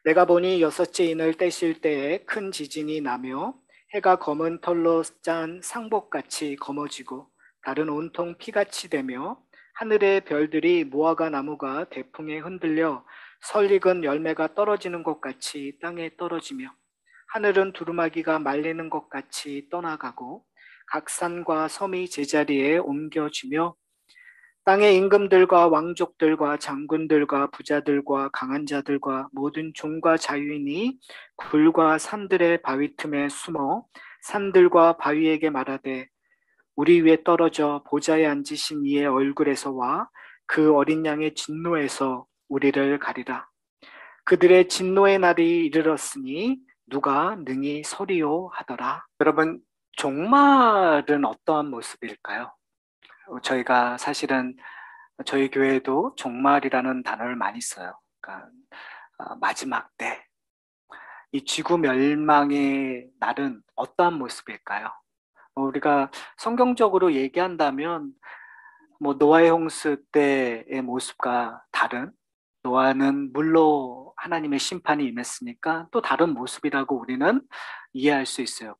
내가 보니 여섯째 인을 떼실 때에 큰 지진이 나며 해가 검은 털로 짠 상복같이 검어지고 달은 온통 피같이 되며 하늘의 별들이 무화과 나무가 대풍에 흔들려 설익은 열매가 떨어지는 것 같이 땅에 떨어지며 하늘은 두루마기가 말리는 것 같이 떠나가고 각 산과 섬이 제자리에 옮겨지며 땅의 임금들과 왕족들과 장군들과 부자들과 강한 자들과 모든 종과 자유인이 굴과 산들의 바위 틈에 숨어 산들과 바위에게 말하되 우리 위에 떨어져 보좌에 앉으신 이의 얼굴에서와 그 어린 양의 진노에서 우리를 가리라. 그들의 진노의 날이 이르렀으니 누가 능히 서리요 하더라. 여러분, 종말은 어떠한 모습일까요? 저희가 사실은 저희 교회도 종말이라는 단어를 많이 써요. 그러니까 마지막 때, 이 지구 멸망의 날은 어떠한 모습일까요? 우리가 성경적으로 얘기한다면 노아의 홍수 때의 모습과 다른, 노아는 물로 하나님의 심판이 임했으니까 또 다른 모습이라고 우리는 이해할 수 있어요.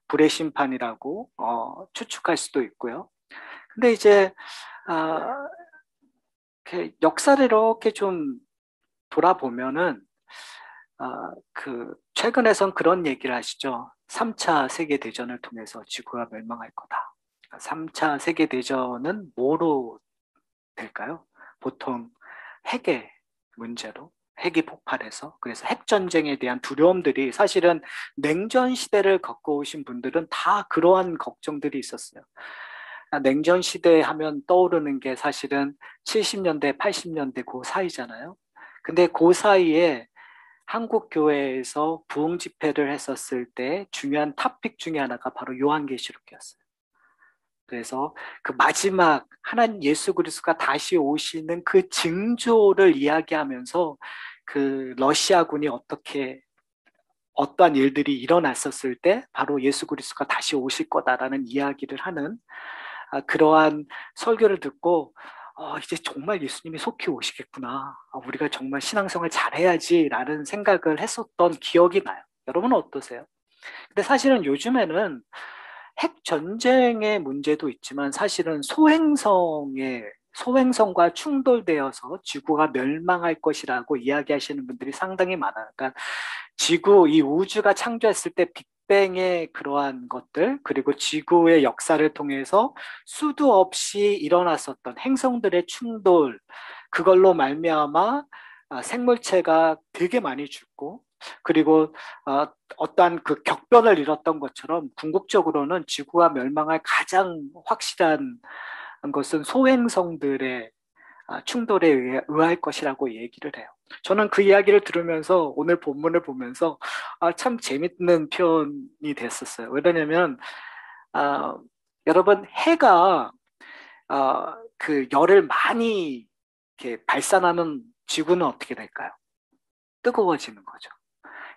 불의 심판이라고 추측할 수도 있고요. 근데 이제 아, 이렇게 역사를 이렇게 좀 돌아보면은 최근에선 그런 얘기를 하시죠. 3차 세계대전을 통해서 지구가 멸망할 거다. 3차 세계대전은 뭐로 될까요? 보통 핵의 문제로, 핵이 폭발해서, 그래서 핵전쟁에 대한 두려움들이, 사실은 냉전 시대를 겪어오신 분들은 다 그러한 걱정들이 있었어요. 냉전 시대 하면 떠오르는 게 사실은 70년대, 80년대 그 사이잖아요. 근데 그 사이에 한국 교회에서 부흥 집회를 했었을 때 중요한 탑픽 중에 하나가 바로 요한계시록이었어요. 그래서 그 마지막 하나님 예수 그리스도가 다시 오시는 그 징조를 이야기하면서 그 러시아군이 어떠한 일들이 일어났었을 때 바로 예수 그리스도가 다시 오실 거다라는 이야기를 하는 그러한 설교를 듣고 이제 정말 예수님이 속히 오시겠구나. 우리가 정말 신앙생활 잘해야지라는 생각을 했었던 기억이 나요. 여러분은 어떠세요? 근데 사실은 요즘에는 핵 전쟁의 문제도 있지만 사실은 소행성과 충돌되어서 지구가 멸망할 것이라고 이야기하시는 분들이 상당히 많아요. 그러니까 이 우주가 창조했을 때 빅뱅의 그러한 것들, 그리고 지구의 역사를 통해서 수도 없이 일어났었던 행성들의 충돌, 그걸로 말미암아 생물체가 되게 많이 죽고, 그리고 어떠한 그 격변을 이뤘던 것처럼 궁극적으로는 지구가 멸망할 가장 확실한 것은 소행성들의 충돌에 의할 것이라고 얘기를 해요. 저는 그 이야기를 들으면서 오늘 본문을 보면서 참 재밌는 표현이 됐었어요. 왜냐면 아, 여러분 해가 그 열을 많이 이렇게 발산하는 지구는 어떻게 될까요? 뜨거워지는 거죠.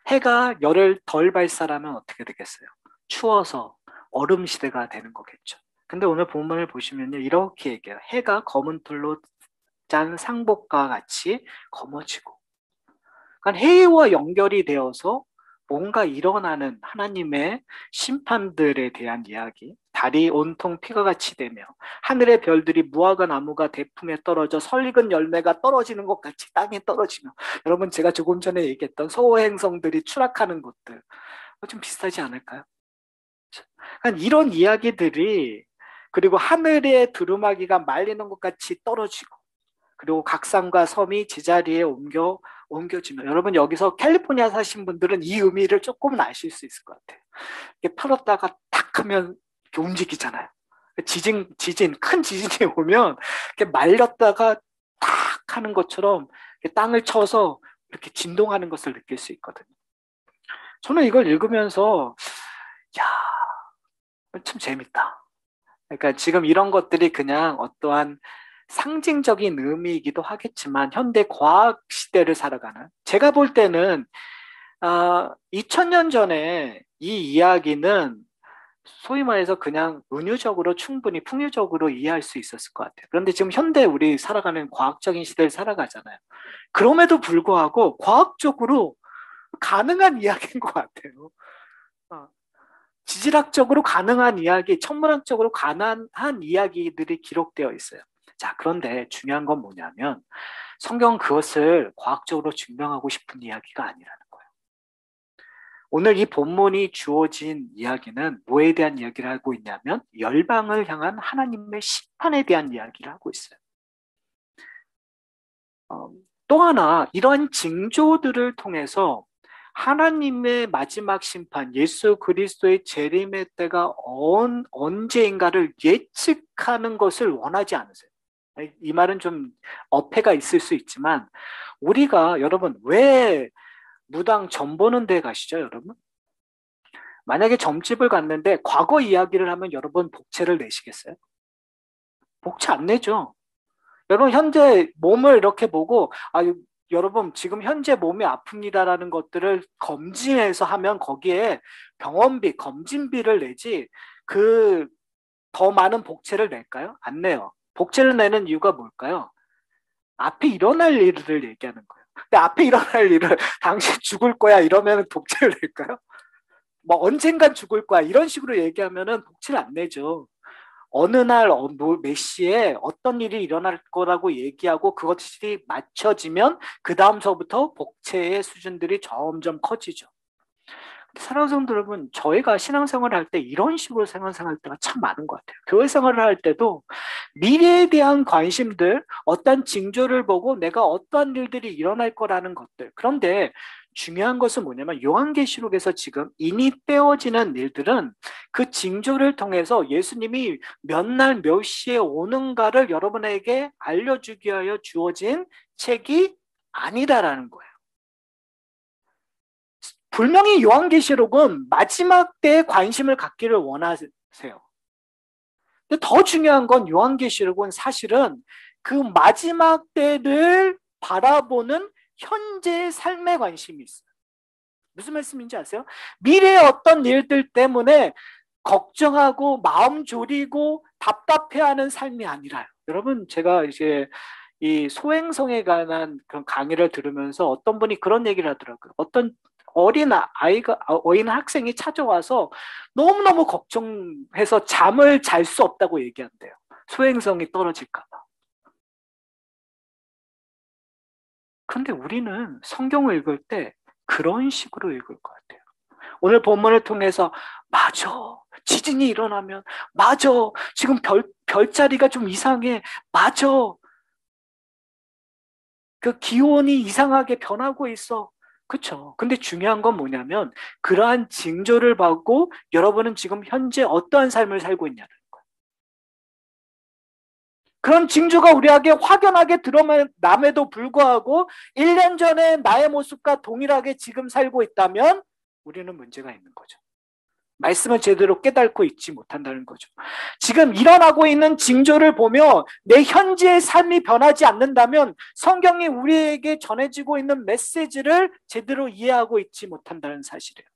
해가 열을 덜 발산하면 어떻게 되겠어요? 추워서 얼음 시대가 되는 거겠죠. 근데 오늘 본문을 보시면요, 이렇게 얘기해요. 해가 검은 털로 짠 상복과 같이 검어지고. 그러니까 해와 연결이 되어서 뭔가 일어나는 하나님의 심판들에 대한 이야기. 달이 온통 피가 같이 되며 하늘의 별들이 무화과 나무가 대풍에 떨어져 설익은 열매가 떨어지는 것 같이 땅에 떨어지며, 여러분 제가 조금 전에 얘기했던 소행성들이 추락하는 것들 좀 비슷하지 않을까요? 그러니까 이런 이야기들이, 그리고 하늘의 두루마기가 말리는 것 같이 떨어지고, 그리고 각 산과 섬이 제자리에 옮겨지면, 여러분 여기서 캘리포니아 사신 분들은 이 의미를 조금은 아실 수 있을 것 같아요. 이렇게 펴렸다가 탁 하면 이렇게 움직이잖아요. 큰 지진이 오면 이렇게 말렸다가 탁 하는 것처럼 땅을 쳐서 이렇게 진동하는 것을 느낄 수 있거든요. 저는 이걸 읽으면서 야, 참 재밌다. 그러니까 지금 이런 것들이 그냥 어떠한 상징적인 의미이기도 하겠지만 현대 과학 시대를 살아가는, 제가 볼 때는 2000년 전에 이 이야기는 소위 말해서 그냥 은유적으로 충분히 풍요적으로 이해할 수 있었을 것 같아요. 그런데 지금 현대 우리 살아가는 과학적인 시대를 살아가잖아요. 그럼에도 불구하고 과학적으로 가능한 이야기인 것 같아요. 어, 지질학적으로 가능한 이야기, 천문학적으로 가능한 이야기들이 기록되어 있어요. 자, 그런데 중요한 건 뭐냐면 성경은 그것을 과학적으로 증명하고 싶은 이야기가 아니라는 거예요. 오늘 이 본문이 주어진 이야기는 뭐에 대한 이야기를 하고 있냐면 열방을 향한 하나님의 심판에 대한 이야기를 하고 있어요. 어, 또 하나 이러한 징조들을 통해서 하나님의 마지막 심판, 예수 그리스도의 재림의 때가 언제인가를 예측하는 것을 원하지 않으세요. 이 말은 좀 어폐가 있을 수 있지만 우리가 여러분 왜 무당 점 보는 데 가시죠, 여러분? 만약에 점집을 갔는데 과거 이야기를 하면 여러분 복채를 내시겠어요? 복채 안 내죠. 여러분 현재 몸을 이렇게 보고 여러분 지금 현재 몸이 아픕니다라는 것들을 검진해서 하면 거기에 병원비, 검진비를 내지 그 더 많은 복채를 낼까요? 안 내요. 복채를 내는 이유가 뭘까요? 앞에 일어날 일을 얘기하는 거예요. 근데 앞에 일어날 일을 당신 죽을 거야 이러면 복채를 낼까요? 뭐 언젠간 죽을 거야 이런 식으로 얘기하면은 복채를 안 내죠. 어느 날 몇 시에 어떤 일이 일어날 거라고 얘기하고 그것이 맞춰지면 그 다음서부터 복채의 수준들이 점점 커지죠. 사랑하는 성도 여러분, 저희가 신앙생활을 할 때 이런 식으로 생활할 때가 참 많은 것 같아요. 교회 생활을 할 때도 미래에 대한 관심들, 어떤 징조를 보고 내가 어떠한 일들이 일어날 거라는 것들. 그런데 중요한 것은 뭐냐면 요한계시록에서 지금 이미 떼어지는 일들은 그 징조를 통해서 예수님이 몇 날 몇 시에 오는가를 여러분에게 알려주기 위하여 주어진 책이 아니다라는 거예요. 분명히 요한계시록은 마지막 때에 관심을 갖기를 원하세요. 근데 더 중요한 건 요한계시록은 사실은 그 마지막 때를 바라보는 현재의 삶에 관심이 있어요. 무슨 말씀인지 아세요? 미래의 어떤 일들 때문에 걱정하고 마음 졸이고 답답해하는 삶이 아니라요. 여러분 제가 이제 이 소행성에 관한 그런 강의를 들으면서 어떤 분이 그런 얘기를 하더라고요. 어떤 어린 학생이 찾아와서 너무너무 걱정해서 잠을 잘 수 없다고 얘기한대요. 소행성이 떨어질까 봐. 그런데 우리는 성경을 읽을 때 그런 식으로 읽을 것 같아요. 오늘 본문을 통해서 맞아. 지진이 일어나면 맞아. 지금 별자리가 좀 이상해. 맞아. 그 기온이 이상하게 변하고 있어. 그렇죠. 근데 중요한 건 뭐냐면 그러한 징조를 받고 여러분은 지금 현재 어떠한 삶을 살고 있냐는 거예요. 그런 징조가 우리에게 확연하게 드러남에도 불구하고 1년 전에 나의 모습과 동일하게 지금 살고 있다면 우리는 문제가 있는 거죠. 말씀을 제대로 깨닫고 있지 못한다는 거죠. 지금 일어나고 있는 징조를 보며 내 현재의 삶이 변하지 않는다면 성경이 우리에게 전해지고 있는 메시지를 제대로 이해하고 있지 못한다는 사실이에요.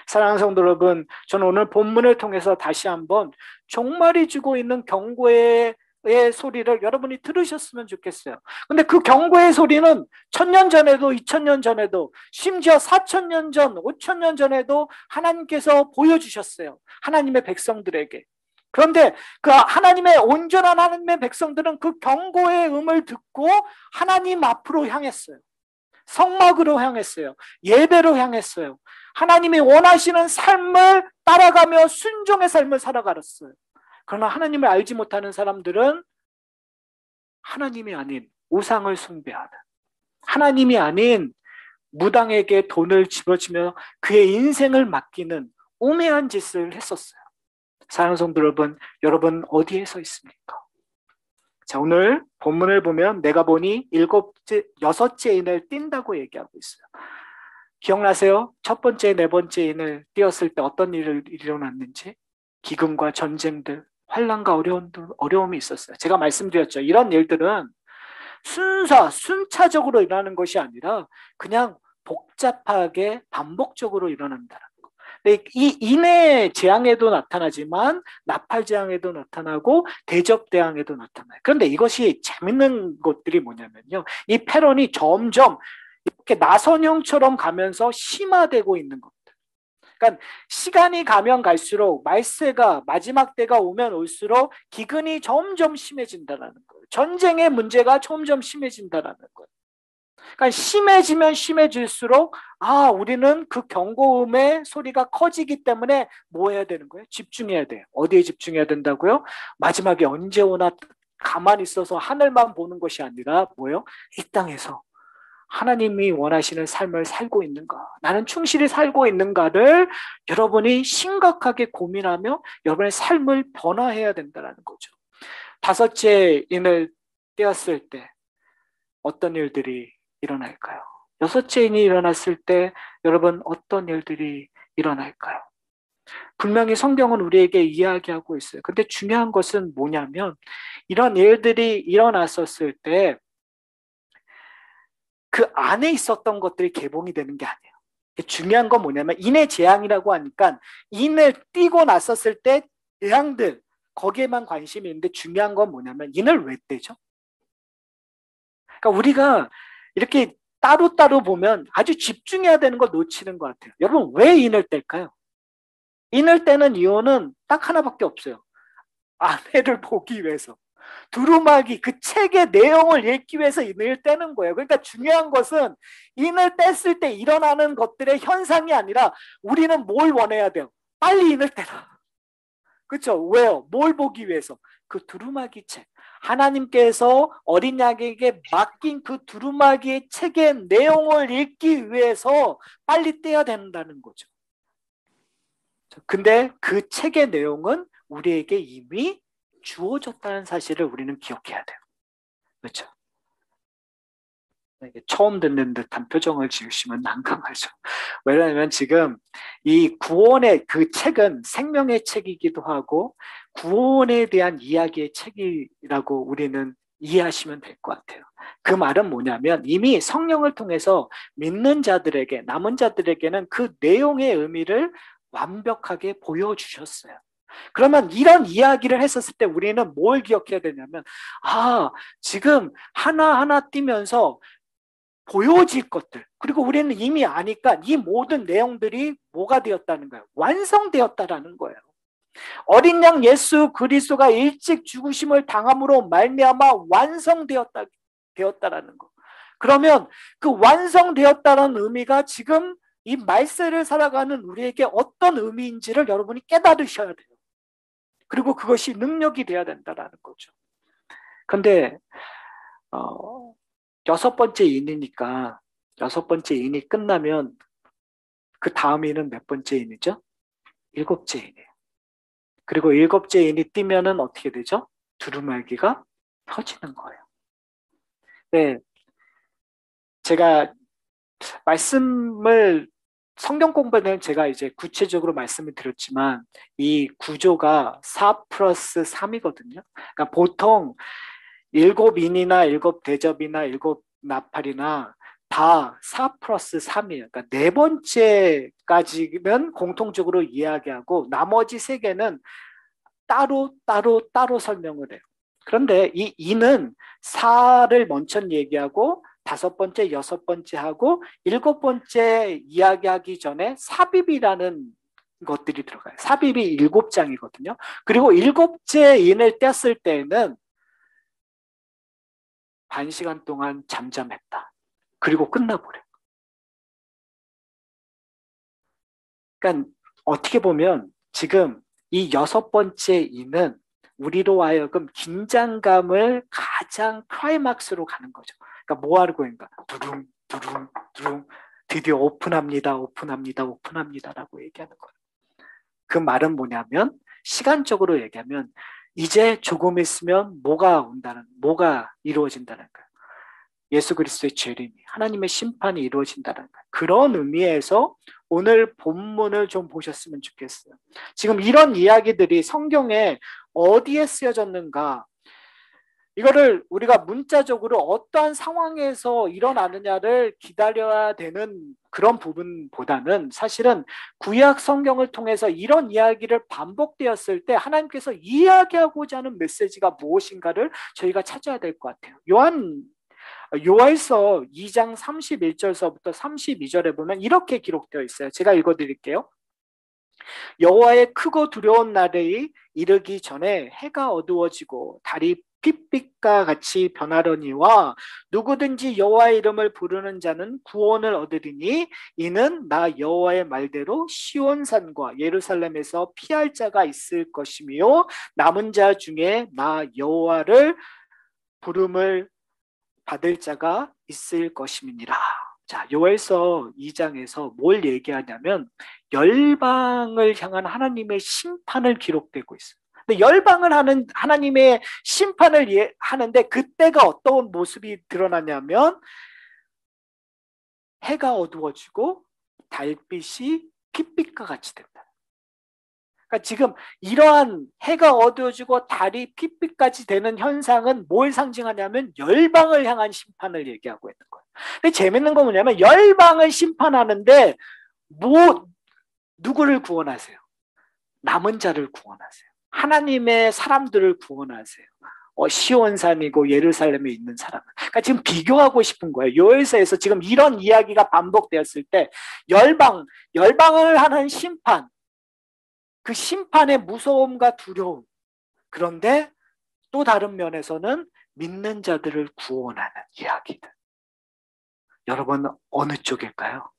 사랑하는 성도 여러분, 저는 오늘 본문을 통해서 다시 한번 종말이 주고 있는 경고의 소리를 여러분이 들으셨으면 좋겠어요. 근데 그 경고의 소리는 1000년 전에도 2000년 전에도 심지어 4000년 전, 5000년 전에도 하나님께서 보여주셨어요. 하나님의 백성들에게. 그런데 그 하나님의 온전한 하나님의 백성들은 그 경고의 음을 듣고 하나님 앞으로 향했어요. 성막으로 향했어요. 예배로 향했어요. 하나님이 원하시는 삶을 따라가며 순종의 삶을 살아갔어요. 그러나 하나님을 알지 못하는 사람들은 하나님이 아닌 우상을 숭배하는, 하나님이 아닌 무당에게 돈을 집어주며 그의 인생을 맡기는 오매한 짓을 했었어요. 사랑하는 성도 여러분 어디에 서 있습니까? 자, 오늘 본문을 보면 내가 보니 여섯째 인을 띈다고 얘기하고 있어요. 기억나세요? 첫 번째, 네 번째 인을 띄었을 때 어떤 일이 일어났는지? 기근과 전쟁들, 환난과 어려움이 있었어요. 제가 말씀드렸죠. 이런 일들은 순차적으로 일어나는 것이 아니라 그냥 복잡하게 반복적으로 일어난다는 거. 근데 이 인해 재앙에도 나타나지만 나팔 재앙에도 나타나고 대접 재앙에도 나타나요. 그런데 이것이 재밌는 것들이 뭐냐면요. 이 패런이 점점 이렇게 나선형처럼 가면서 심화되고 있는 겁니다. 그러니까 시간이 가면 갈수록 말세가 마지막 때가 오면 올수록 기근이 점점 심해진다는 거예요. 전쟁의 문제가 점점 심해진다는 거예요. 그러니까 심해지면 심해질수록 우리는 그 경고음의 소리가 커지기 때문에 뭐 해야 되는 거예요? 집중해야 돼요. 어디에 집중해야 된다고요? 마지막에 언제 오나 가만히 있어서 하늘만 보는 것이 아니라 뭐예요? 이 땅에서 하나님이 원하시는 삶을 살고 있는가? 나는 충실히 살고 있는가를 여러분이 심각하게 고민하며 여러분의 삶을 변화해야 된다는 거죠. 다섯째 인을 떼었을 때 어떤 일들이 일어날까요? 여섯째 인이 일어났을 때 여러분 어떤 일들이 일어날까요? 분명히 성경은 우리에게 이야기하고 있어요. 근데 중요한 것은 뭐냐면 이런 일들이 일어났었을 때 그 안에 있었던 것들이 개봉이 되는 게 아니에요. 중요한 건 뭐냐면 인의 재앙이라고 하니까 인을 띄고 났었을 때 재앙들 거기에만 관심이 있는데 중요한 건 뭐냐면 인을 왜 떼죠? 그러니까 우리가 이렇게 따로따로 보면 아주 집중해야 되는 걸 놓치는 것 같아요. 여러분 왜 인을 뗄까요? 인을 떼는 이유는 딱 하나밖에 없어요. 아내를 보기 위해서. 두루마기 그 책의 내용을 읽기 위해서 인을 떼는 거예요. 그러니까 중요한 것은 인을 뗐을 때 일어나는 것들의 현상이 아니라 우리는 뭘 원해야 돼요? 빨리 인을 떼라. 그렇죠? 왜요? 뭘 보기 위해서? 그 두루마기 책. 하나님께서 어린 양에게 맡긴 그 두루마기의 책의 내용을 읽기 위해서 빨리 떼야 된다는 거죠. 근데 그 책의 내용은 우리에게 이미 주어졌다는 사실을 우리는 기억해야 돼요. 그렇죠? 처음 듣는 듯한 표정을 지으시면 난감하죠. 왜냐하면 지금 이 구원의 그 책은 생명의 책이기도 하고 구원에 대한 이야기의 책이라고 우리는 이해하시면 될 것 같아요. 그 말은 뭐냐면 이미 성령을 통해서 믿는 자들에게 남은 자들에게는 그 내용의 의미를 완벽하게 보여주셨어요. 그러면 이런 이야기를 했었을 때 우리는 뭘 기억해야 되냐면 지금 하나하나 띄면서 보여질 것들 그리고 우리는 이미 아니까 이 모든 내용들이 뭐가 되었다는 거예요? 완성되었다라는 거예요. 어린 양 예수 그리스도가 일찍 죽으심을 당함으로 말미암아 되었다라는 거. 그러면 그 완성되었다는 의미가 지금 이 말세를 살아가는 우리에게 어떤 의미인지를 여러분이 깨달으셔야 돼요. 그리고 그것이 능력이 돼야 된다라는 거죠. 근데 여섯 번째 인이니까 여섯 번째 인이 끝나면 그 다음 인은 몇 번째 인이죠? 일곱째 인이에요. 그리고 일곱째 인이 뛰면은 어떻게 되죠? 두루마기가 터지는 거예요. 네, 제가 말씀을 성경 공부는 제가 이제 구체적으로 말씀을 드렸지만 이 구조가 4 플러스 3이거든요. 그러니까 보통 일곱 인이나 일곱 대접이나 일곱 나팔이나 다 4 플러스 3이에요. 그러니까 네 번째까지는 공통적으로 이야기하고 나머지 세 개는 따로 설명을 해요. 그런데 이 인은 4를 먼저 얘기하고 다섯 번째, 여섯 번째 하고 일곱 번째 이야기하기 전에 삽입이라는 것들이 들어가요. 삽입이 일곱 장이거든요. 그리고 일곱째 인을 뗐을 때는 반 시간 동안 잠잠했다. 그리고 끝나버려요. 그러니까 어떻게 보면 지금 이 여섯 번째 인은 우리로 하여금 긴장감을 가장 클라이막스로 가는 거죠. 그러니까 뭐 하는 거인가? 두둥 두둥 두둥 드디어 오픈합니다라고 얘기하는 거예요. 그 말은 뭐냐면 시간적으로 얘기하면 이제 조금 있으면 뭐가 이루어진다는 거예요. 예수 그리스도의 재림이 하나님의 심판이 이루어진다는 거예요. 그런 의미에서 오늘 본문을 좀 보셨으면 좋겠어요. 지금 이런 이야기들이 성경에 어디에 쓰여졌는가? 이거를 우리가 문자적으로 어떠한 상황에서 일어나느냐를 기다려야 되는 그런 부분보다는 사실은 구약 성경을 통해서 이런 이야기를 반복되었을 때 하나님께서 이야기하고자 하는 메시지가 무엇인가를 저희가 찾아야 될 것 같아요. 요한일서 2장 31절서부터 32절에 보면 이렇게 기록되어 있어요. 제가 읽어드릴게요. 여호와의 크고 두려운 날이 이르기 전에 해가 어두워지고 달이 핏빛과 같이 변하려니와 누구든지 여호와의 이름을 부르는 자는 구원을 얻으리니 이는 나 여호와의 말대로 시온산과 예루살렘에서 피할 자가 있을 것이며 남은 자 중에 나 여호와를 부름을 받을 자가 있을 것임이니라. 자, 요엘서 2장에서 뭘 얘기하냐면 열방을 향한 하나님의 심판을 기록되고 있어요. 근데 열방을 하는 하나님의 심판을 하는데 그때가 어떤 모습이 드러나냐면 해가 어두워지고 달빛이 핏빛과 같이 된다. 그러니까 지금 이러한 해가 어두워지고 달이 핏빛까지 되는 현상은 뭘 상징하냐면 열방을 향한 심판을 얘기하고 있는 거예요. 근데 재밌는 건 뭐냐면 열방을 심판하는데 누구를 구원하세요? 남은 자를 구원하세요. 하나님의 사람들을 구원하세요. 시온산이고 예루살렘에 있는 사람. 그러니까 지금 비교하고 싶은 거예요. 요엘서에서 지금 이런 이야기가 반복되었을 때 열방을 하는 심판, 그 심판의 무서움과 두려움. 그런데 또 다른 면에서는 믿는 자들을 구원하는 이야기들. 여러분 어느 쪽일까요?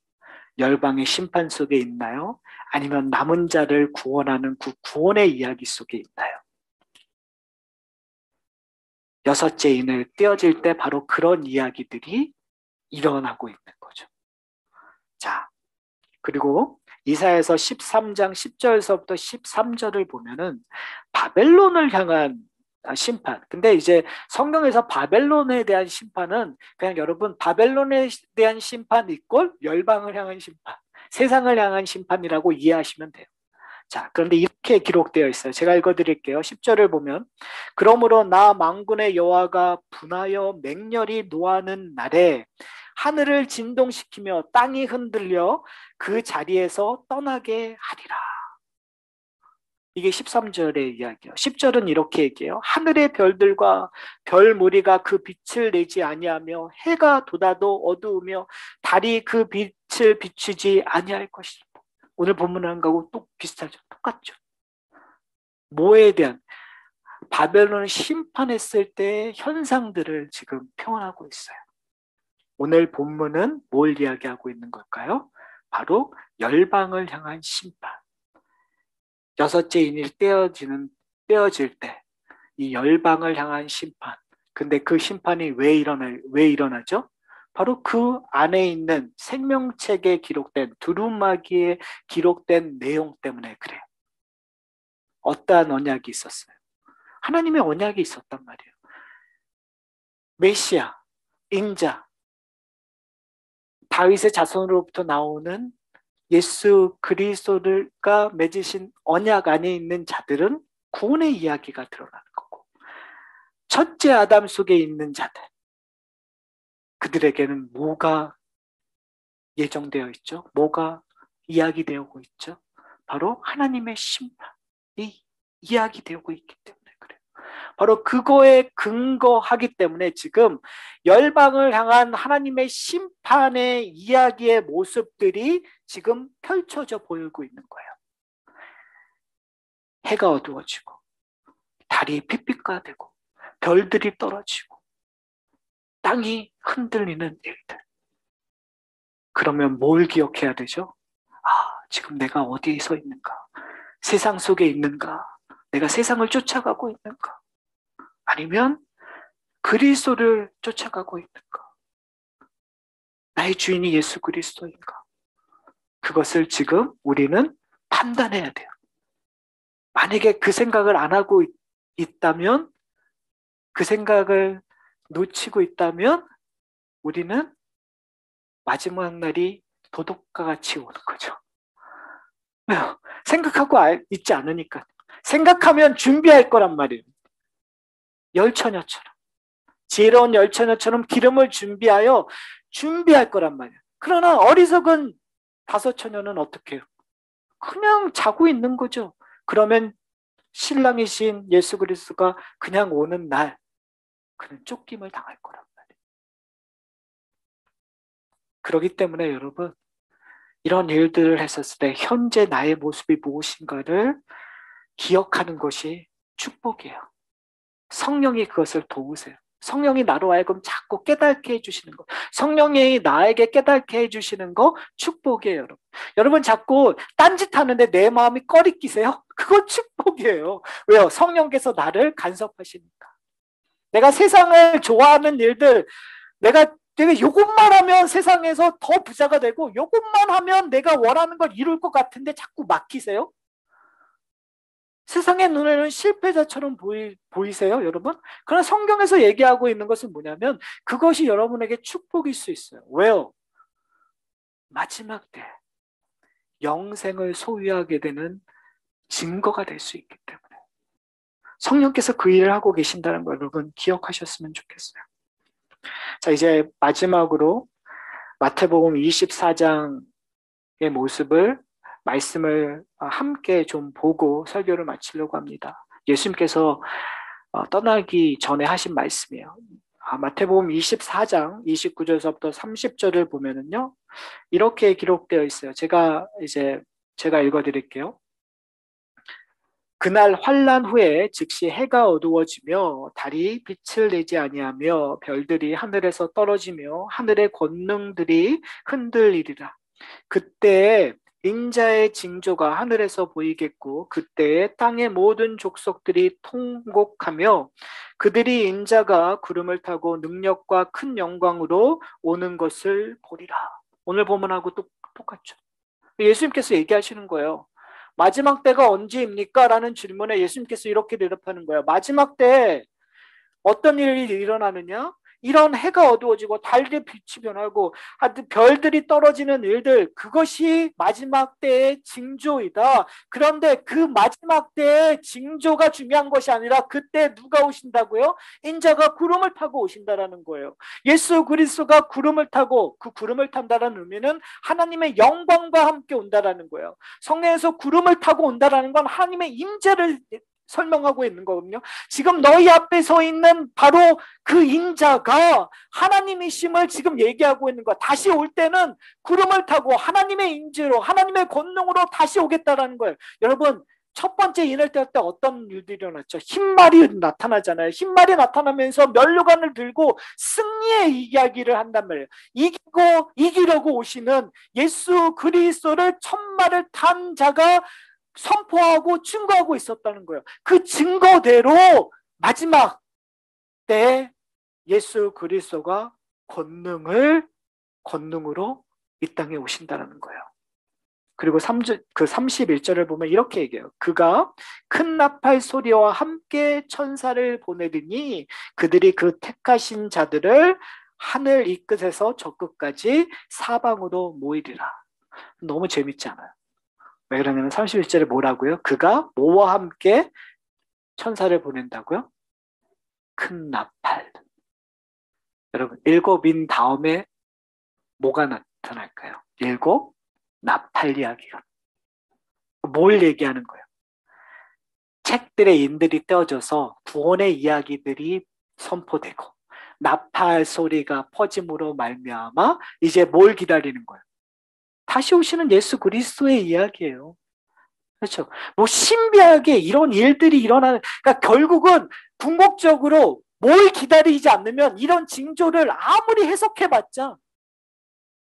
열방의 심판 속에 있나요? 아니면 남은 자를 구원하는 그 구원의 이야기 속에 있나요? 여섯째 인을 떼어질 때 바로 그런 이야기들이 일어나고 있는 거죠. 자, 그리고 이사야서 13장 10절서부터 13절을 보면은 바벨론을 향한 심판. 근데 이제 성경에서 바벨론에 대한 심판은 그냥 여러분 바벨론에 대한 심판 이꼴 열방을 향한 심판, 세상을 향한 심판이라고 이해하시면 돼요. 자, 그런데 이렇게 기록되어 있어요. 제가 읽어드릴게요. 10절을 보면 그러므로 나 만군의 여호와가 분하여 맹렬히 노하는 날에 하늘을 진동시키며 땅이 흔들려 그 자리에서 떠나게 하리라. 이게 13절의 이야기예요. 10절은 이렇게 얘기해요. 하늘의 별들과 별 무리가 그 빛을 내지 아니하며 해가 돋아도 어두우며 달이 그 빛을 비추지 아니할 것이다. 오늘 본문한 거하고 또 비슷하죠. 똑같죠. 뭐에 대한 바벨론을 심판했을 때의 현상들을 지금 표현하고 있어요. 오늘 본문은 뭘 이야기하고 있는 걸까요? 바로 열방을 향한 심판. 여섯째 인이 떼어질 때 이 열방을 향한 심판. 근데 그 심판이 왜 일어나죠? 바로 그 안에 있는 생명책에 기록된 두루마기에 기록된 내용 때문에 그래요. 어떠한 언약이 있었어요? 하나님의 언약이 있었단 말이에요. 메시아, 인자, 다윗의 자손으로부터 나오는 예수 그리스도가 맺으신 언약 안에 있는 자들은 구원의 이야기가 드러나는 거고, 첫째 아담 속에 있는 자들, 그들에게는 뭐가 예정되어 있죠? 뭐가 이야기되고 있죠? 바로 하나님의 심판이 이야기되고 있기 때문에 그래요. 바로 그거에 근거하기 때문에 지금 열방을 향한 하나님의 심판의 이야기의 모습들이 지금 펼쳐져 보이고 있는 거예요. 해가 어두워지고 달이 핏빛과 되고 별들이 떨어지고 땅이 흔들리는 일들. 그러면 뭘 기억해야 되죠? 지금 내가 어디에 서 있는가? 세상 속에 있는가? 내가 세상을 쫓아가고 있는가? 아니면 그리스도를 쫓아가고 있는가? 나의 주인이 예수 그리스도인가? 그것을 지금 우리는 판단해야 돼요. 만약에 그 생각을 안 하고 있다면, 그 생각을 놓치고 있다면 우리는 마지막 날이 도둑과 같이 오는 거죠. 왜요? 생각하고 있지 않으니까. 생각하면 준비할 거란 말이에요. 열처녀처럼. 지혜로운 열처녀처럼 기름을 준비할 거란 말이야. 그러나 어리석은 다섯 처녀는 어떻게 해요? 그냥 자고 있는 거죠. 그러면 신랑이신 예수 그리스도가 그냥 오는 날 그는 쫓김을 당할 거란 말이에요. 그렇기 때문에 여러분, 이런 일들을 했었을 때 현재 나의 모습이 무엇인가를 기억하는 것이 축복이에요. 성령이 그것을 도우세요. 성령이 나로 하여금 자꾸 깨닫게 해주시는 거. 성령이 나에게 깨닫게 해주시는 거 축복이에요, 여러분. 여러분 자꾸 딴짓하는데 내 마음이 꺼리끼세요? 그건 축복이에요. 왜요? 성령께서 나를 간섭하시니까. 내가 세상을 좋아하는 일들, 내가 요것만 하면 세상에서 더 부자가 되고 요것만 하면 내가 원하는 걸 이룰 것 같은데 자꾸 막히세요? 세상의 눈에는 실패자처럼 보이세요, 여러분? 그러나 성경에서 얘기하고 있는 것은 뭐냐면 그것이 여러분에게 축복일 수 있어요. 왜요? 마지막 때 영생을 소유하게 되는 증거가 될 수 있기 때문에 성령께서 그 일을 하고 계신다는 걸 여러분 기억하셨으면 좋겠어요. 자, 이제 마지막으로 마태복음 24장의 말씀을 함께 좀 보고 설교를 마치려고 합니다. 예수님께서 떠나기 전에 하신 말씀이에요. 마태복음 24장 29절서부터 30절을 보면은요, 이렇게 기록되어 있어요. 제가 읽어드릴게요. 그날 환난 후에 즉시 해가 어두워지며 달이 빛을 내지 아니하며 별들이 하늘에서 떨어지며 하늘의 권능들이 흔들리리라. 그때 인자의 징조가 하늘에서 보이겠고 그때에 땅의 모든 족속들이 통곡하며 그들이 인자가 구름을 타고 능력과 큰 영광으로 오는 것을 보리라. 오늘 본문하고 똑같죠. 예수님께서 얘기하시는 거예요. 마지막 때가 언제입니까? 라는 질문에 예수님께서 이렇게 대답하는 거예요. 마지막 때 어떤 일이 일어나느냐? 이런 해가 어두워지고 달의 빛이 변하고 별들이 떨어지는 일들, 그것이 마지막 때의 징조이다. 그런데 그 마지막 때의 징조가 중요한 것이 아니라 그때 누가 오신다고요? 인자가 구름을 타고 오신다라는 거예요. 예수 그리스도가 구름을 타고, 그 구름을 탄다는 의미는 하나님의 영광과 함께 온다라는 거예요. 성령에서 구름을 타고 온다라는 건 하나님의 임재를 설명하고 있는 거거든요. 지금 너희 앞에 서 있는 바로 그 인자가 하나님이심을 지금 얘기하고 있는 거야. 다시 올 때는 구름을 타고 하나님의 임재로, 하나님의 권능으로 다시 오겠다라는 거예요. 여러분, 첫 번째 인을 뗄 때 어떤 일들이 일어났죠? 흰말이 나타나잖아요. 흰말이 나타나면서 면류관을 들고 승리의 이야기를 한단 말이에요. 이기려고 오시는 예수 그리스도를 천마를 탄 자가 선포하고 증거하고 있었다는 거예요. 그 증거대로 마지막 때 예수 그리스도가 권능으로 이 땅에 오신다는 거예요. 그리고 31절을 보면 이렇게 얘기해요. 그가 큰 나팔 소리와 함께 천사를 보내리니 그들이 그 택하신 자들을 하늘 이 끝에서 저 끝까지 사방으로 모이리라. 너무 재밌지 않아요? 왜 그러냐면 31절에 뭐라고요? 그가 뭐와 함께 천사를 보낸다고요? 큰 나팔. 여러분, 일곱인 다음에 뭐가 나타날까요? 일곱 나팔 이야기가. 뭘 얘기하는 거예요? 책들의 인들이 떼어져서 구원의 이야기들이 선포되고 나팔 소리가 퍼짐으로 말미암아 이제 뭘 기다리는 거예요? 다시 오시는 예수 그리스도의 이야기예요. 그렇죠. 뭐 신비하게 이런 일들이 일어나는, 그러니까 결국은 궁극적으로 뭘 기다리지 않으면 이런 징조를 아무리 해석해봤자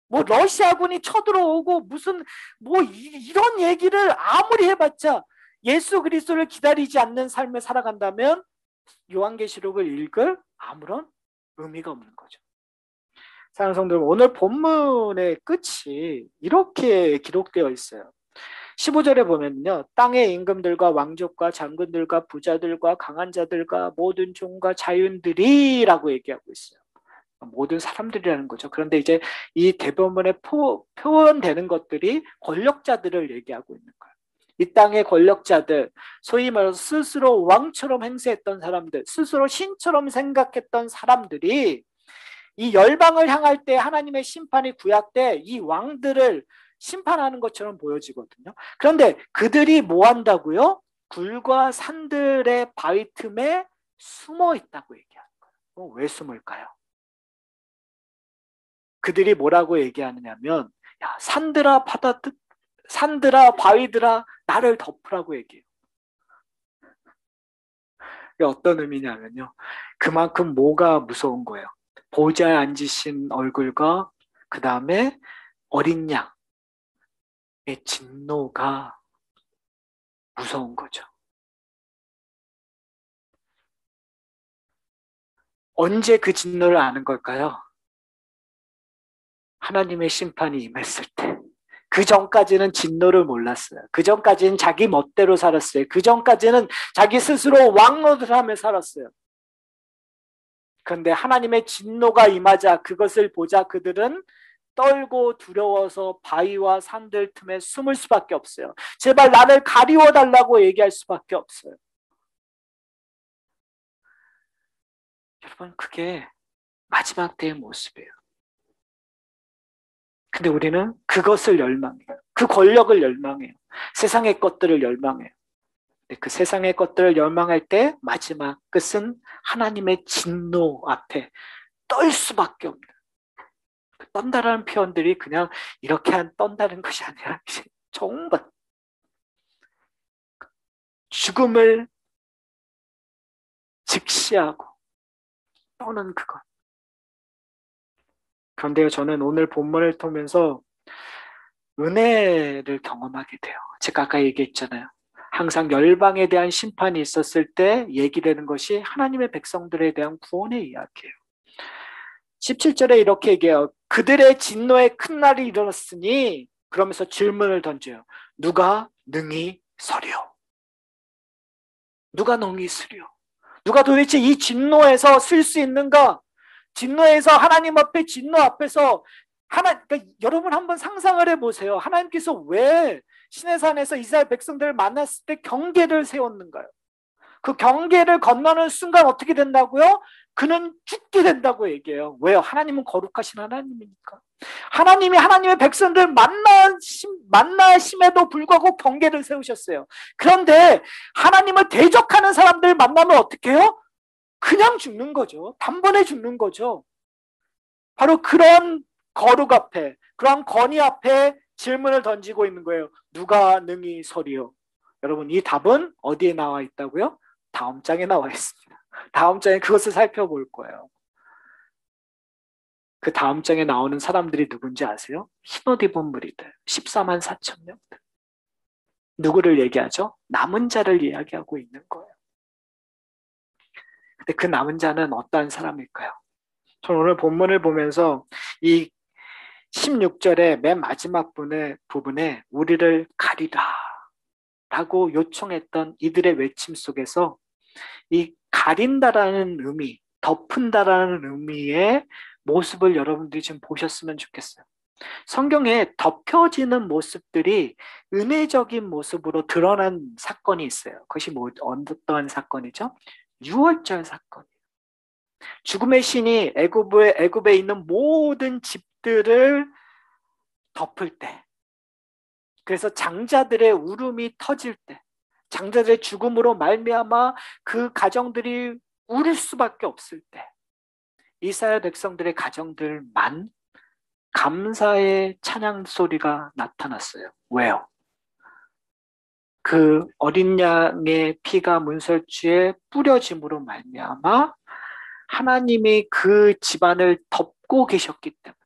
뭐 러시아군이 쳐들어오고 무슨 뭐 이런 얘기를 아무리 해봤자 예수 그리스도를 기다리지 않는 삶을 살아간다면 요한계시록을 읽을 아무런 의미가 없는 거죠. 사랑하는 성도 여러분, 오늘 본문의 끝이 이렇게 기록되어 있어요. 15절에 보면요, 땅의 임금들과 왕족과 장군들과 부자들과 강한 자들과 모든 종과 자윤들이 라고 얘기하고 있어요. 모든 사람들이라는 거죠. 그런데 이제 이 대본문에 표현되는 것들이 권력자들을 얘기하고 있는 거예요. 이 땅의 권력자들, 소위 말해서 스스로 왕처럼 행세했던 사람들, 스스로 신처럼 생각했던 사람들이 이 열방을 향할 때 하나님의 심판이 구약 때 이 왕들을 심판하는 것처럼 보여지거든요. 그런데 그들이 뭐 한다고요? 굴과 산들의 바위 틈에 숨어 있다고 얘기하는 거예요. 왜 숨을까요? 그들이 뭐라고 얘기하느냐면, 야, 산들아 바위들아 나를 덮으라고 얘기해요. 이게 어떤 의미냐면요, 그만큼 뭐가 무서운 거예요? 보좌에 앉으신 얼굴과 그 다음에 어린 양의 진노가 무서운 거죠. 언제 그 진노를 아는 걸까요? 하나님의 심판이 임했을 때. 그 전까지는 진노를 몰랐어요. 그 전까지는 자기 멋대로 살았어요. 그 전까지는 자기 스스로 왕노릇을 하며 살았어요. 그런데 하나님의 진노가 임하자 그것을 보자 그들은 떨고 두려워서 바위와 산들 틈에 숨을 수밖에 없어요. 제발 나를 가리워 달라고 얘기할 수밖에 없어요. 여러분, 그게 마지막 때의 모습이에요. 근데 우리는 그것을 열망해요. 그 권력을 열망해요. 세상의 것들을 열망해요. 근데 그 세상의 것들을 열망할 때 마지막 끝은 하나님의 진노 앞에 떨 수밖에 없는, 떤다라는 표현들이 그냥 이렇게 떤다는 것이 아니라 정말 죽음을 직시하고 떠는 그것. 그런데요, 저는 오늘 본문을 통해서 은혜를 경험하게 돼요. 제가 아까 얘기했잖아요. 항상 열방에 대한 심판이 있었을 때 얘기되는 것이 하나님의 백성들에 대한 구원의 이야기예요. 17절에 이렇게 얘기해요. 그들의 진노의 큰 날이 이르렀으니, 그러면서 질문을 던져요. 누가 능히 서려? 누가 능히 서려? 누가 도대체 이 진노에서 쓸 수 있는가? 진노에서 하나님 앞에 진노 앞에서 그러니까 여러분 한번 상상을 해보세요. 하나님께서 왜 시내산에서 이스라엘 백성들을 만났을 때 경계를 세웠는가요? 그 경계를 건너는 순간 어떻게 된다고요? 그는 죽게 된다고 얘기해요. 왜요? 하나님은 거룩하신 하나님이니까. 하나님이 하나님의 백성들 만나심에도 불구하고 경계를 세우셨어요. 그런데 하나님을 대적하는 사람들 만나면 어떻게 해요? 그냥 죽는 거죠. 단번에 죽는 거죠. 바로 그런 거룩 앞에, 그런 권위 앞에 질문을 던지고 있는 거예요. 누가 능히 서리요? 여러분, 이 답은 어디에 나와 있다고요? 다음 장에 나와 있습니다. 다음 장에 그것을 살펴볼 거예요. 그 다음 장에 나오는 사람들이 누군지 아세요? 흰옷 입은 무리들, 14만 4천 명들. 누구를 얘기하죠? 남은 자를 이야기하고 있는 거예요. 근데 그 남은 자는 어떠한 사람일까요? 저는 오늘 본문을 보면서 이 16절의 맨 마지막 부분에 우리를 가리라 라고 요청했던 이들의 외침 속에서 이 가린다라는 의미, 덮은다라는 의미의 모습을 여러분들이 좀 보셨으면 좋겠어요. 성경에 덮여지는 모습들이 은혜적인 모습으로 드러난 사건이 있어요. 그것이 어떤 사건이죠? 유월절 사건. 죽음의 신이 애굽에 있는 모든 집들을 덮을 때, 그래서 장자들의 울음이 터질 때, 장자들의 죽음으로 말미암아 그 가정들이 울 수밖에 없을 때, 이스라엘 백성들의 가정들만 감사의 찬양 소리가 나타났어요. 왜요? 그 어린 양의 피가 문설주에 뿌려짐으로 말미암아 하나님이 그 집안을 덮고 계셨기 때문에,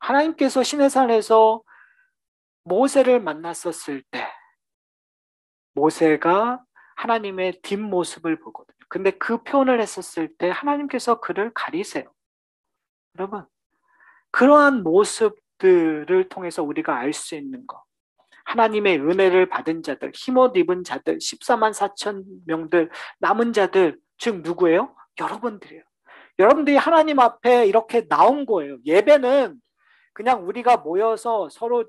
하나님께서 시내산에서 모세를 만났었을 때 모세가 하나님의 뒷모습을 보거든요. 근데 그 표현을 했었을 때 하나님께서 그를 가리세요. 여러분, 그러한 모습들을 통해서 우리가 알 수 있는 것, 하나님의 은혜를 받은 자들, 흰옷 입은 자들, 14만 4천 명들, 남은 자들, 즉 누구예요? 여러분들이에요. 여러분들이 하나님 앞에 이렇게 나온 거예요. 예배는 그냥 우리가 모여서 서로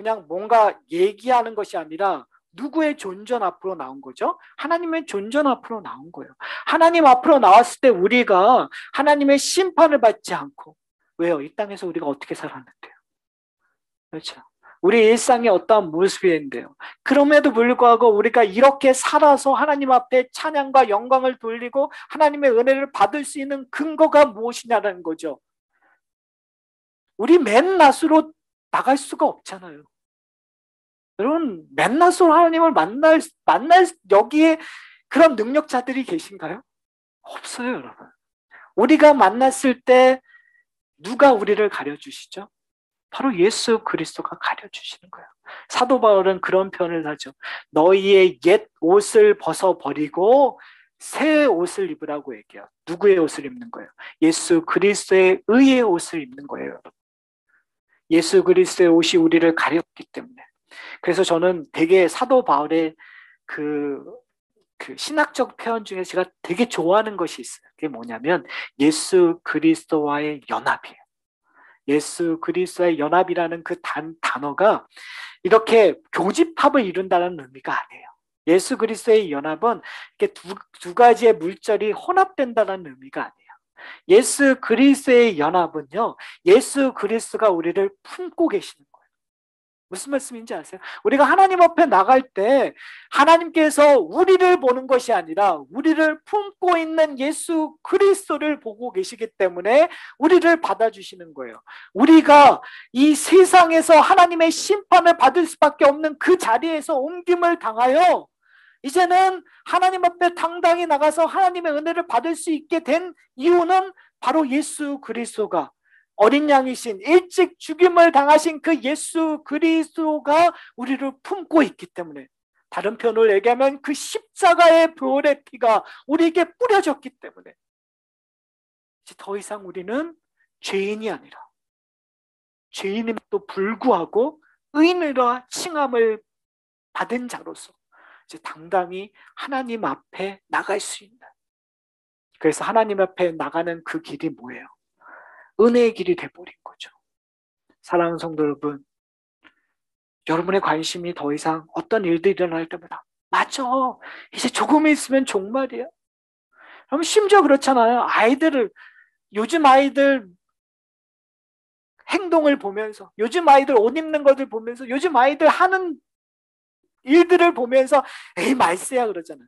그냥 뭔가 얘기하는 것이 아니라 누구의 존전 앞으로 나온 거죠? 하나님의 존전 앞으로 나온 거예요. 하나님 앞으로 나왔을 때 우리가 하나님의 심판을 받지 않고, 왜요? 이 땅에서 우리가 어떻게 살았는데요? 그렇죠. 우리 일상이 어떠한 모습인데요. 그럼에도 불구하고 우리가 이렇게 살아서 하나님 앞에 찬양과 영광을 돌리고 하나님의 은혜를 받을 수 있는 근거가 무엇이냐는 거죠. 우리 맨낯으로 나갈 수가 없잖아요. 여러분, 맨낯으로 하나님을 만날 여기에 그런 능력자들이 계신가요? 없어요, 여러분. 우리가 만났을 때 누가 우리를 가려주시죠? 바로 예수 그리스도가 가려주시는 거예요. 사도 바울은 그런 표현을 하죠. 너희의 옛 옷을 벗어버리고 새 옷을 입으라고 얘기해요. 누구의 옷을 입는 거예요? 예수 그리스도의 의의 옷을 입는 거예요, 여러분. 예수 그리스도의 옷이 우리를 가렸기 때문에. 그래서 저는 되게 사도 바울의 그 신학적 표현 중에 제가 되게 좋아하는 것이 있어요. 그게 뭐냐면 예수 그리스도와의 연합이에요. 예수 그리스도의 연합이라는 그 단어가 이렇게 교집합을 이룬다는 의미가 아니에요. 예수 그리스도의 연합은 이렇게 두 가지의 물질이 혼합된다는 의미가 아니에요. 예수 그리스도의 연합은요, 예수 그리스도가 우리를 품고 계시는 거예요. 무슨 말씀인지 아세요? 우리가 하나님 앞에 나갈 때 하나님께서 우리를 보는 것이 아니라 우리를 품고 있는 예수 그리스도를 보고 계시기 때문에 우리를 받아주시는 거예요. 우리가 이 세상에서 하나님의 심판을 받을 수밖에 없는 그 자리에서 옮김을 당하여 이제는 하나님 앞에 당당히 나가서 하나님의 은혜를 받을 수 있게 된 이유는 바로 예수 그리스도가 어린 양이신 일찍 죽임을 당하신 그 예수 그리스도가 우리를 품고 있기 때문에, 다른 표현을 얘기하면 그 십자가의 보혈의 피가 우리에게 뿌려졌기 때문에 이제 더 이상 우리는 죄인이 아니라 죄인임에도 불구하고 의인이라 칭함을 받은 자로서 이제 당당히 하나님 앞에 나갈 수 있는, 그래서 하나님 앞에 나가는 그 길이 뭐예요? 은혜의 길이 돼버린 거죠. 사랑하는 성도 여러분, 여러분의 관심이 더 이상 어떤 일들이 일어날 때마다 맞아, 이제 조금 있으면 종말이야. 그럼 심지어 그렇잖아요. 요즘 아이들 행동을 보면서, 요즘 아이들 옷 입는 것을 보면서, 요즘 아이들 하는 일들을 보면서 에이 말세야 그러잖아요.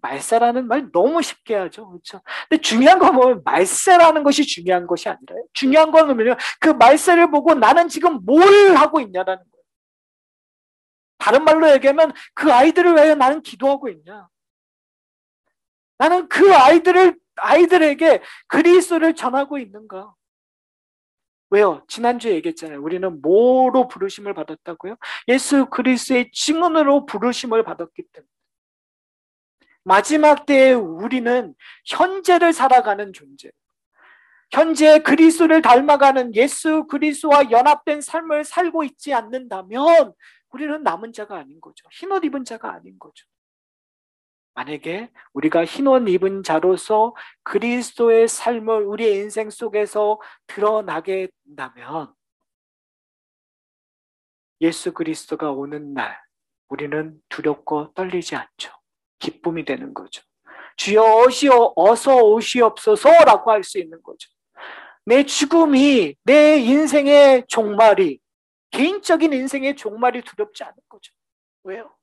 말세라는 말 너무 쉽게 하죠. 그렇죠? 근데 중요한 건 뭐예요? 말세라는 것이 중요한 것이 아니라요. 중요한 건 뭐냐면 그 말세를 보고 나는 지금 뭘 하고 있냐라는 거예요. 다른 말로 얘기하면 그 아이들을 위해 나는 기도하고 있냐. 나는 그 아이들에게 그리스도를 전하고 있는가. 왜요? 지난주에 얘기했잖아요. 우리는 뭐로 부르심을 받았다고요? 예수 그리스도의 증언으로 부르심을 받았기 때문에. 마지막 때에 우리는 현재를 살아가는 존재, 현재 그리스도를 닮아가는 예수 그리스도와 연합된 삶을 살고 있지 않는다면 우리는 남은 자가 아닌 거죠. 흰옷 입은 자가 아닌 거죠. 만약에 우리가 흰옷 입은 자로서 그리스도의 삶을 우리의 인생 속에서 드러나게 된다면 예수 그리스도가 오는 날 우리는 두렵고 떨리지 않죠. 기쁨이 되는 거죠. 주여 어서 오시옵소서라고 할 수 있는 거죠. 내 죽음이, 내 인생의 종말이, 개인적인 인생의 종말이 두렵지 않은 거죠. 왜요?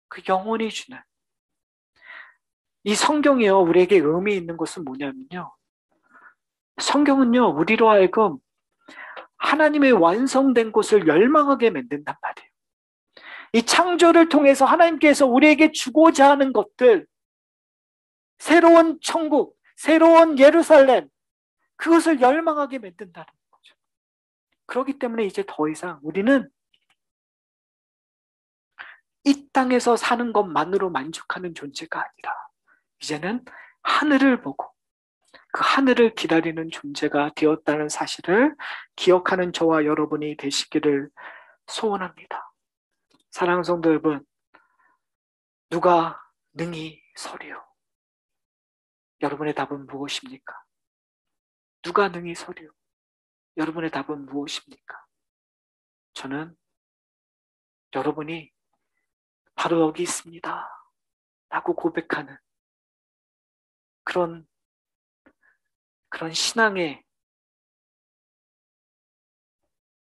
그 영원히 주는 이 성경이요, 우리에게 의미 있는 것은 뭐냐면요, 성경은요 우리로 하여금 하나님의 완성된 것을 열망하게 만든단 말이에요. 이 창조를 통해서 하나님께서 우리에게 주고자 하는 것들, 새로운 천국, 새로운 예루살렘, 그것을 열망하게 만든다는 거죠. 그렇기 때문에 이제 더 이상 우리는 이 땅에서 사는 것만으로 만족하는 존재가 아니라 이제는 하늘을 보고 그 하늘을 기다리는 존재가 되었다는 사실을 기억하는 저와 여러분이 되시기를 소원합니다. 사랑하는 성도 여러분, 누가 능히 서리요? 여러분의 답은 무엇입니까? 누가 능히 서리요? 여러분의 답은 무엇입니까? 저는 여러분이 바로 여기 있습니다 라고 고백하는 그런 신앙의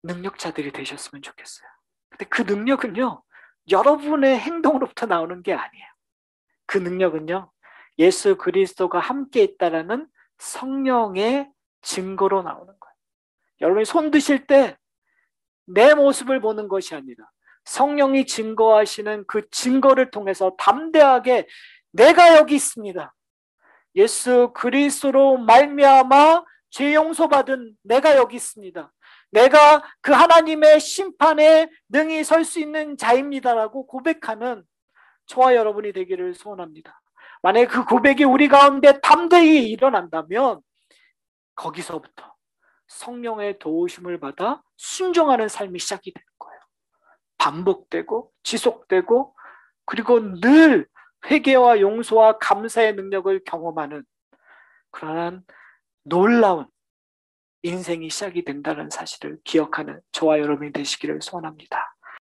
능력자들이 되셨으면 좋겠어요. 근데 그 능력은요, 여러분의 행동으로부터 나오는 게 아니에요. 그 능력은요, 예수 그리스도가 함께 있다라는 성령의 증거로 나오는 거예요. 여러분이 손 드실 때 내 모습을 보는 것이 아니라 성령이 증거하시는 그 증거를 통해서 담대하게 내가 여기 있습니다. 예수 그리스도로 말미암아 죄 용서받은 내가 여기 있습니다. 내가 그 하나님의 심판에 능히 설 수 있는 자입니다라고 고백하는 저와 여러분이 되기를 소원합니다. 만약에 그 고백이 우리 가운데 담대히 일어난다면 거기서부터 성령의 도우심을 받아 순종하는 삶이 시작이 될 거예요. 반복되고 지속되고 그리고 늘 회개와 용서와 감사의 능력을 경험하는 그러한 놀라운 인생이 시작이 된다는 사실을 기억하는 저와 여러분이 되시기를 소원합니다.